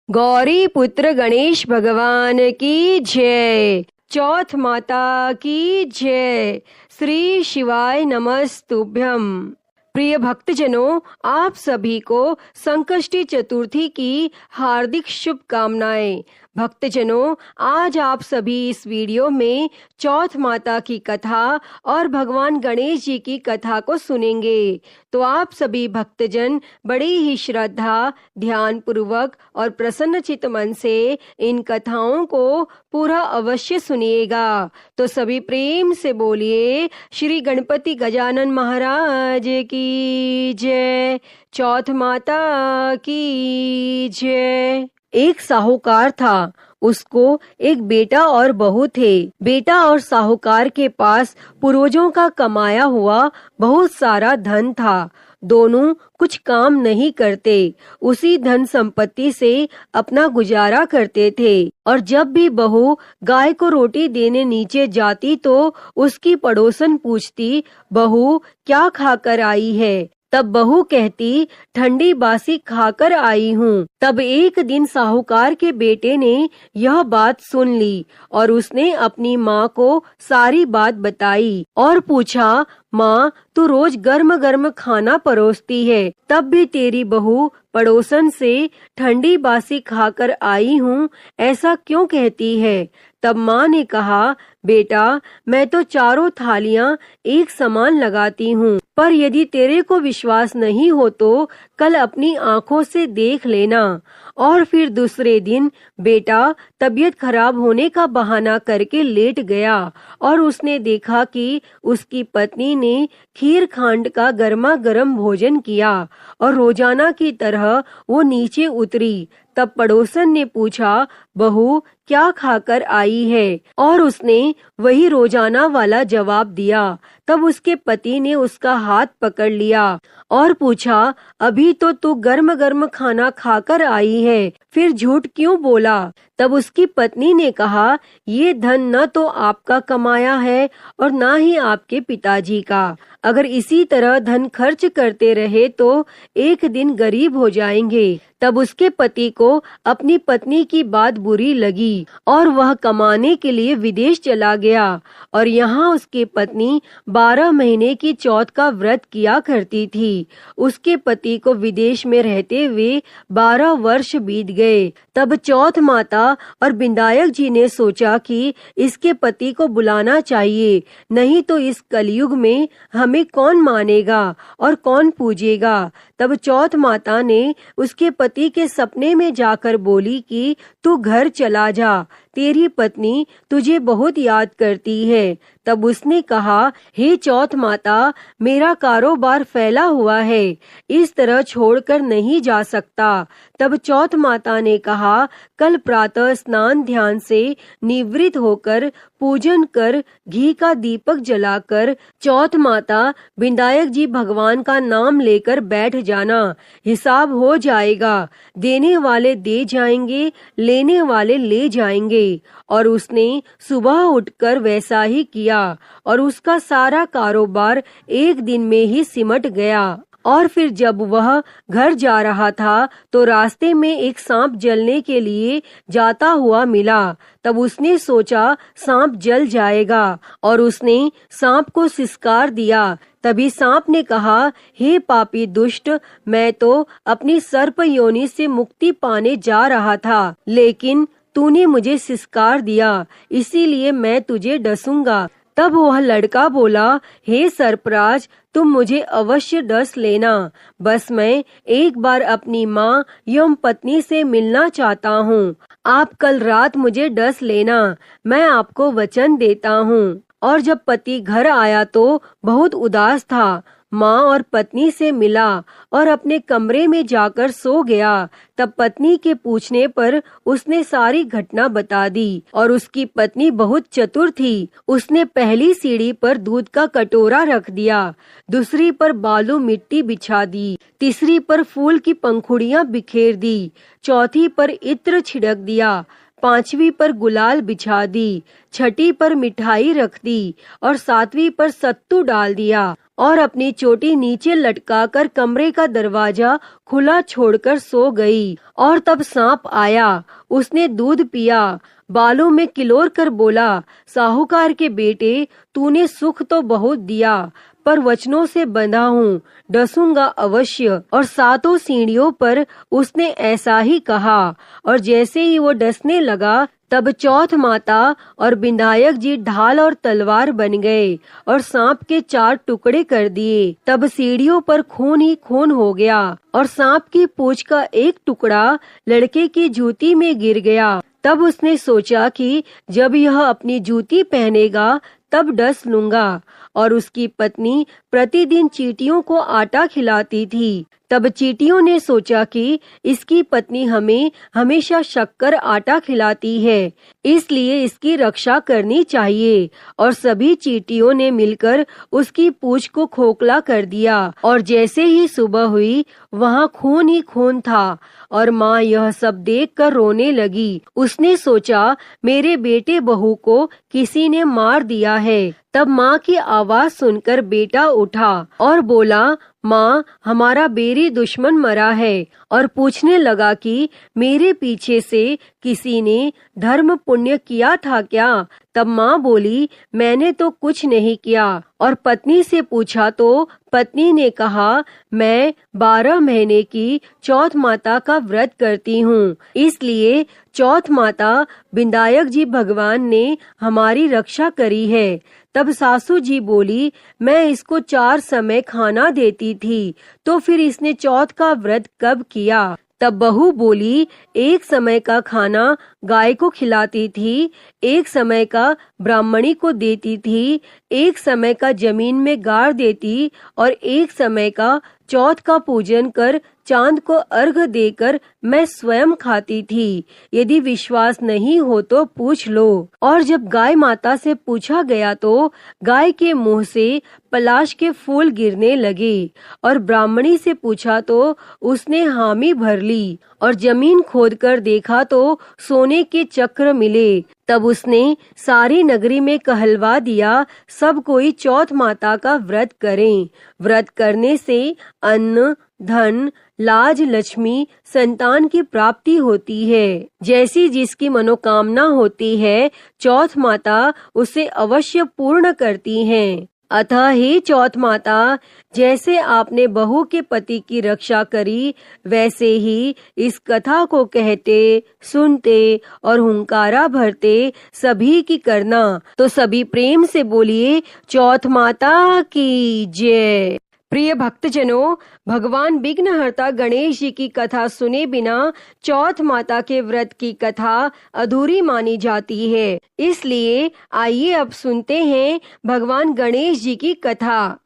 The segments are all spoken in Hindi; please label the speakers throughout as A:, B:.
A: गौरी पुत्र गणेश भगवान की जय। चौथ माता की जय। श्री शिवाय नमस्तुभ्यम। प्रिय भक्तजनों, आप सभी को संकष्टी चतुर्थी की हार्दिक शुभकामनाएं। भक्तजनों, आज आप सभी इस वीडियो में चौथ माता की कथा और भगवान गणेश जी की कथा को सुनेंगे। तो आप सभी भक्तजन बड़ी ही श्रद्धा, ध्यान पूर्वक और प्रसन्नचित्त मन से इन कथाओं को पूरा अवश्य सुनिएगा। तो सभी प्रेम से बोलिए श्री गणपति गजानन महाराज की जय। चौथ माता की जय। एक साहूकार था, उसको एक बेटा और बहू थे। बेटा और साहूकार के पास पूर्वजों का कमाया हुआ बहुत सारा धन था। दोनों कुछ काम नहीं करते, उसी धन संपत्ति से अपना गुजारा करते थे। और जब भी बहू गाय को रोटी देने नीचे जाती तो उसकी पड़ोसन पूछती, बहू क्या खाकर आई है? तब बहू कहती, ठंडी बासी खाकर आई हूँ। तब एक दिन साहूकार के बेटे ने यह बात सुन ली और उसने अपनी माँ को सारी बात बताई और पूछा, माँ तू रोज गर्म गर्म खाना परोसती है, तब भी तेरी बहू पड़ोसन से ठंडी बासी खाकर आई हूँ ऐसा क्यों कहती है? तब माँ ने कहा, बेटा मैं तो चारों थालियां एक समान लगाती हूँ, पर यदि तेरे को विश्वास नहीं हो तो कल अपनी आँखों से देख लेना। और फिर दूसरे दिन बेटा तबीयत खराब होने का बहाना करके लेट गया और उसने देखा कि उसकी पत्नी ने खीर खांड का गर्मा गर्म भोजन किया और रोजाना की तरह वो नीचे उतरी। तब पड़ोसन ने पूछा, बहू क्या खाकर आई है? और उसने वही रोजाना वाला जवाब दिया। तब उसके पति ने उसका हाथ पकड़ लिया और पूछा, अभी तो तू गर्म गर्म खाना खाकर आई है, फिर झूठ क्यों बोला? तब उसकी पत्नी ने कहा, ये धन न तो आपका कमाया है और न ही आपके पिताजी का। अगर इसी तरह धन खर्च करते रहे तो एक दिन गरीब हो जाएंगे। तब उसके पति को अपनी पत्नी की बात बुरी लगी और वह कमाने के लिए विदेश चला गया और यहाँ उसकी पत्नी 12 महीने की चौथ का व्रत किया करती थी। उसके पति को विदेश में रहते हुए 12 वर्ष बीत गए। तब चौथ माता और विनायक जी ने सोचा कि इसके पति को बुलाना चाहिए, नहीं तो इस कलयुग में हमें कौन मानेगा और कौन पूजेगा। तब चौथ माता ने उसके पति के सपने में जाकर बोली कि तू घर चला जा, तेरी पत्नी तुझे बहुत याद करती है। तब उसने कहा, हे चौथ माता, मेरा कारोबार फैला हुआ है, इस तरह छोड़कर नहीं जा सकता। तब चौथ माता ने कहा, कल प्रातः स्नान ध्यान से निवृत्त होकर पूजन कर घी का दीपक जलाकर चौथ माता विनायक जी भगवान का नाम लेकर बैठ जाना, हिसाब हो जाएगा। देने वाले दे जाएंगे, लेने वाले ले जाएंगे। और उसने सुबह उठकर वैसा ही किया और उसका सारा कारोबार एक दिन में ही सिमट गया। और फिर जब वह घर जा रहा था तो रास्ते में एक सांप जलने के लिए जाता हुआ मिला। तब उसने सोचा सांप जल जाएगा और उसने सांप को सिसकार दिया। तभी सांप ने कहा, हे पापी दुष्ट, मैं तो अपनी सर्प योनि से मुक्ति पाने जा रहा था, लेकिन तूने मुझे सिसकार दिया, इसीलिए मैं तुझे डसूंगा। तब वह लड़का बोला, हे सर्पराज, तुम मुझे अवश्य डस लेना, बस मैं एक बार अपनी माँ यम पत्नी से मिलना चाहता हूँ। आप कल रात मुझे डस लेना, मैं आपको वचन देता हूँ। और जब पति घर आया तो बहुत उदास था। माँ और पत्नी से मिला और अपने कमरे में जाकर सो गया। तब पत्नी के पूछने पर उसने सारी घटना बता दी और उसकी पत्नी बहुत चतुर थी। उसने पहली सीढ़ी पर दूध का कटोरा रख दिया, दूसरी पर बालू मिट्टी बिछा दी, तीसरी पर फूल की पंखुड़ियाँ बिखेर दी, चौथी पर इत्र छिड़क दिया, पांचवी पर गुलाल बिछा दी, छठी पर मिठाई रख दी और सातवीं पर सत्तू डाल दिया और अपनी चोटी नीचे लटकाकर कमरे का दरवाजा खुला छोड़कर सो गई। और तब सांप आया, उसने दूध पिया, बालों में किलोर कर बोला, साहूकार के बेटे, तूने सुख तो बहुत दिया, पर वचनों से बंधा हूँ, डसूंगा अवश्य। और 7 सीढ़ियों पर उसने ऐसा ही कहा। और जैसे ही वो डसने लगा, तब चौथ माता और विनायक जी ढाल और तलवार बन गए और सांप के 4 टुकड़े कर दिए। तब सीढ़ियों पर खून ही खून हो गया और सांप की पूंछ का एक टुकड़ा लड़के की जूती में गिर गया। तब उसने सोचा कि जब यह अपनी जूती पहनेगा तब डस लूंगा। और उसकी पत्नी प्रतिदिन चींटियों को आटा खिलाती थी। तब चींटियों ने सोचा कि इसकी पत्नी हमें हमेशा शक्कर आटा खिलाती है, इसलिए इसकी रक्षा करनी चाहिए। और सभी चींटियों ने मिलकर उसकी पूंछ को खोखला कर दिया। और जैसे ही सुबह हुई, वहाँ खून ही खून था। और माँ यह सब देखकर रोने लगी। उसने सोचा, मेरे बेटे बहू को किसी ने मार दिया है। तब माँ की आवाज सुनकर बेटा उठा और बोला, माँ, हमारा बेरी दुश्मन मरा है। और पूछने लगा कि मेरे पीछे से किसी ने धर्म पुण्य किया था क्या? तब माँ बोली, मैंने तो कुछ नहीं किया। और पत्नी से पूछा तो पत्नी ने कहा, मैं 12 महीने की चौथ माता का व्रत करती हूँ, इसलिए चौथ माता विनायक जी भगवान ने हमारी रक्षा करी है। तब सासू जी बोली, मैं इसको 4 समय खाना देती थी, तो फिर इसने चौथ का व्रत कब किया? तब बहू बोली, 1 समय का खाना गाय को खिलाती थी, 1 समय का ब्राह्मणी को देती थी, 1 समय का जमीन में गाड़ देती और 1 समय का चौथ का पूजन कर चांद को अर्घ देकर मैं स्वयं खाती थी। यदि विश्वास नहीं हो तो पूछ लो। और जब गाय माता से पूछा गया तो गाय के मुंह से पलाश के फूल गिरने लगे। और ब्राह्मणी से पूछा तो उसने हामी भर ली। और जमीन खोदकर देखा तो सोने के चक्र मिले। तब उसने सारी नगरी में कहलवा दिया, सब कोई चौथ माता का व्रत करें। व्रत करने से अन्न, धन, लाज, लक्ष्मी, संतान की प्राप्ति होती है। जैसी जिसकी मनोकामना होती है, चौथ माता उसे अवश्य पूर्ण करती हैं। अतः हे चौथ माता, जैसे आपने बहू के पति की रक्षा करी, वैसे ही इस कथा को कहते, सुनते और हुंकारा भरते सभी की करना। तो सभी प्रेम से बोलिए, चौथ माता की जय। प्रिय भक्तजनों, भगवान विघ्नहर्ता गणेश जी की कथा सुने बिना चौथ माता के व्रत की कथा अधूरी मानी जाती है। इसलिए आइए अब सुनते हैं भगवान गणेश जी की कथा।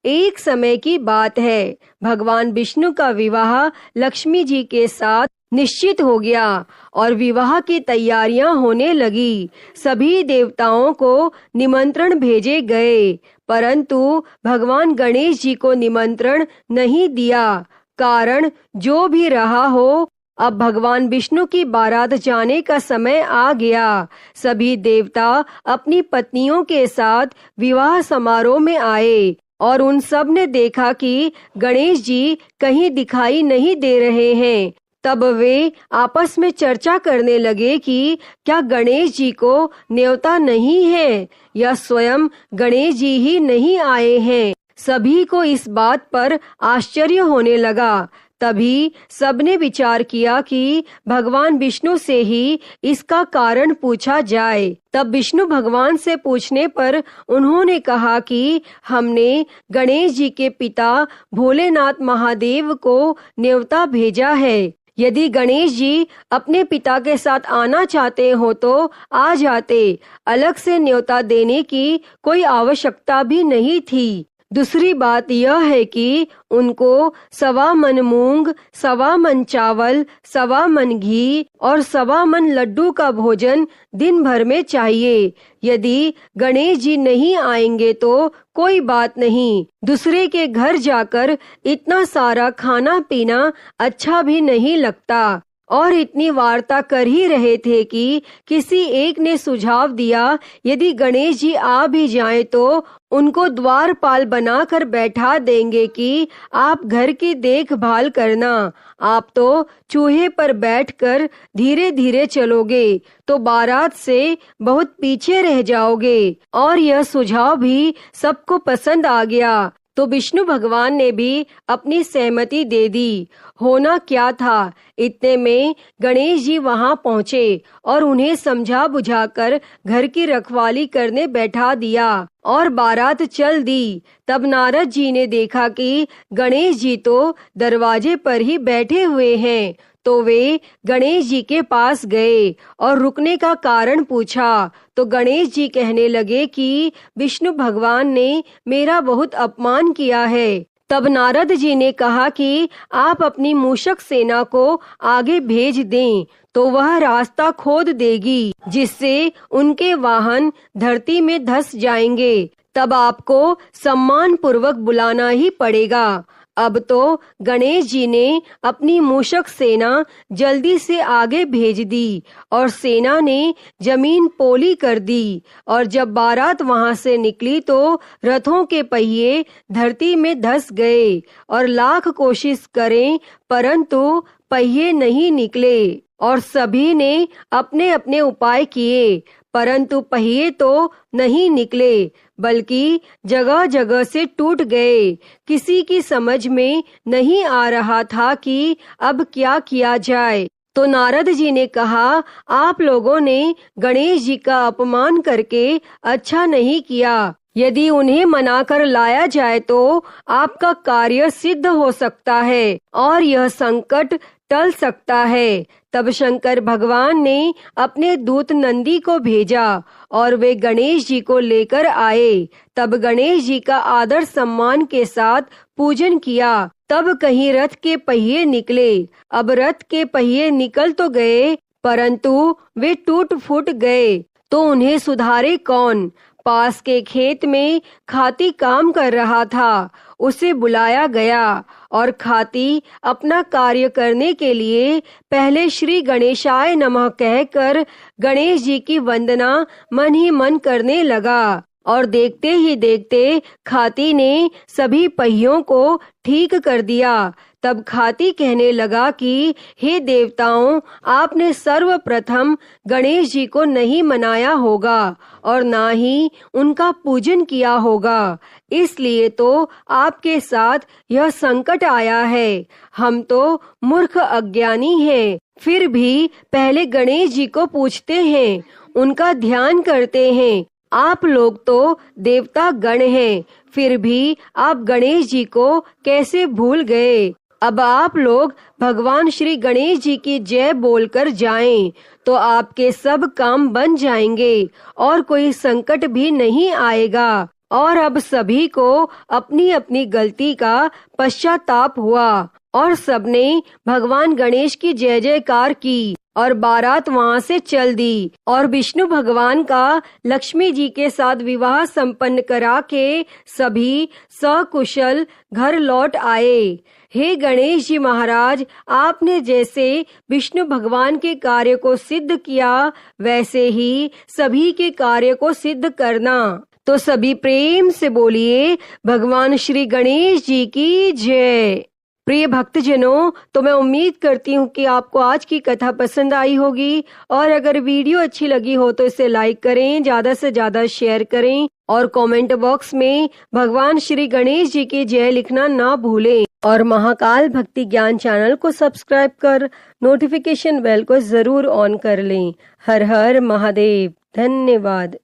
A: एक समय की बात है, भगवान विष्णु का विवाह लक्ष्मी जी के साथ निश्चित हो गया और विवाह की तैयारियां होने लगी। सभी देवताओं को निमंत्रण भेजे गए, परंतु भगवान गणेश जी को निमंत्रण नहीं दिया। कारण जो भी रहा हो, अब भगवान विष्णु की बारात जाने का समय आ गया। सभी देवता अपनी पत्नियों के साथ विवाह समारोह में आए और उन सब ने देखा कि गणेश जी कहीं दिखाई नहीं दे रहे हैं। तब वे आपस में चर्चा करने लगे कि क्या गणेश जी को न्योता नहीं है या स्वयं गणेश जी ही नहीं आए हैं। सभी को इस बात पर आश्चर्य होने लगा। तभी सबने विचार किया कि भगवान विष्णु से ही इसका कारण पूछा जाए। तब विष्णु भगवान से पूछने पर उन्होंने कहा कि हमने गणेश जी के पिता भोलेनाथ महादेव को न्योता भेजा है। यदि गणेश जी अपने पिता के साथ आना चाहते हो तो आ जाते, अलग से न्योता देने की कोई आवश्यकता भी नहीं थी। दूसरी बात यह है कि उनको 1.25 मन मूंग, 1.25 मन चावल, 1.25 मन घी और 1.25 मन लड्डू का भोजन दिन भर में चाहिए। यदि गणेश जी नहीं आएंगे तो कोई बात नहीं, दूसरे के घर जाकर इतना सारा खाना पीना अच्छा भी नहीं लगता। और इतनी वार्ता कर ही रहे थे कि किसी एक ने सुझाव दिया, यदि गणेश जी आ भी जाएं तो उनको द्वारपाल बनाकर बैठा देंगे कि आप घर की देखभाल करना। आप तो चूहे पर बैठकर धीरे धीरे चलोगे तो बारात से बहुत पीछे रह जाओगे। और यह सुझाव भी सबको पसंद आ गया तो विष्णु भगवान ने भी अपनी सहमति दे दी। होना क्या था, इतने में गणेश जी वहां पहुँचे और उन्हें समझा बुझाकर घर की रखवाली करने बैठा दिया और बारात चल दी। तब नारद जी ने देखा कि गणेश जी तो दरवाजे पर ही बैठे हुए हैं, तो वे गणेश जी के पास गए और रुकने का कारण पूछा। तो गणेश जी कहने लगे कि विष्णु भगवान ने मेरा बहुत अपमान किया है। तब नारद जी ने कहा कि आप अपनी मूषक सेना को आगे भेज दें तो वह रास्ता खोद देगी, जिससे उनके वाहन धरती में धंस जाएंगे। तब आपको सम्मान पूर्वक बुलाना ही पड़ेगा। अब तो गणेश जी ने अपनी मूषक सेना जल्दी से आगे भेज दी और सेना ने जमीन पोली कर दी। और जब बारात वहां से निकली तो रथों के पहिए धरती में धंस गए और लाख कोशिश करें परंतु पहिए नहीं निकले। और सभी ने अपने अपने उपाय किए परंतु पहिए तो नहीं निकले, बल्कि जगह जगह से टूट गए। किसी की समझ में नहीं आ रहा था कि अब क्या किया जाए। तो नारद जी ने कहा, आप लोगों ने गणेश जी का अपमान करके अच्छा नहीं किया। यदि उन्हें मनाकर लाया जाए तो आपका कार्य सिद्ध हो सकता है और यह संकट टल सकता है। तब शंकर भगवान ने अपने दूत नंदी को भेजा और वे गणेश जी को लेकर आए। तब गणेश जी का आदर सम्मान के साथ पूजन किया। तब कहीं रथ के पहिए निकले। अब रथ के पहिए निकल तो गए परंतु वे टूट फूट गए, तो उन्हें सुधारे कौन। पास के खेत में खाती काम कर रहा था, उसे बुलाया गया और खाती अपना कार्य करने के लिए पहले श्री गणेशाय नमः कहकर गणेश जी की वंदना मन ही मन करने लगा। और देखते ही देखते खाती ने सभी पहियों को ठीक कर दिया। तब खाती कहने लगा कि हे देवताओं, आपने सर्वप्रथम गणेश जी को नहीं मनाया होगा और ना ही उनका पूजन किया होगा, इसलिए तो आपके साथ यह संकट आया है। हम तो मूर्ख अज्ञानी हैं, फिर भी पहले गणेश जी को पूजते हैं, उनका ध्यान करते हैं। आप लोग तो देवता गण हैं, फिर भी आप गणेश जी को कैसे भूल गए। अब आप लोग भगवान श्री गणेश जी की जय बोलकर जाएं, तो आपके सब काम बन जाएंगे और कोई संकट भी नहीं आएगा। और अब सभी को अपनी अपनी गलती का पश्चाताप हुआ और सबने भगवान गणेश की जय जयकार की और बारात वहां से चल दी। और विष्णु भगवान का लक्ष्मी जी के साथ विवाह संपन्न करा के सभी सकुशल घर लौट आए। हे गणेश जी महाराज, आपने जैसे विष्णु भगवान के कार्य को सिद्ध किया, वैसे ही सभी के कार्य को सिद्ध करना। तो सभी प्रेम से बोलिए भगवान श्री गणेश जी की जय। प्रिय भक्तजनों, तो मैं उम्मीद करती हूँ कि आपको आज की कथा पसंद आई होगी और अगर वीडियो अच्छी लगी हो तो इसे लाइक करें, ज्यादा से ज्यादा शेयर करें और कमेंट बॉक्स में भगवान श्री गणेश जी की जय लिखना ना भूलें। और महाकाल भक्ति ज्ञान चैनल को सब्सक्राइब कर नोटिफिकेशन बेल को जरूर ऑन कर लें। हर हर महादेव। धन्यवाद।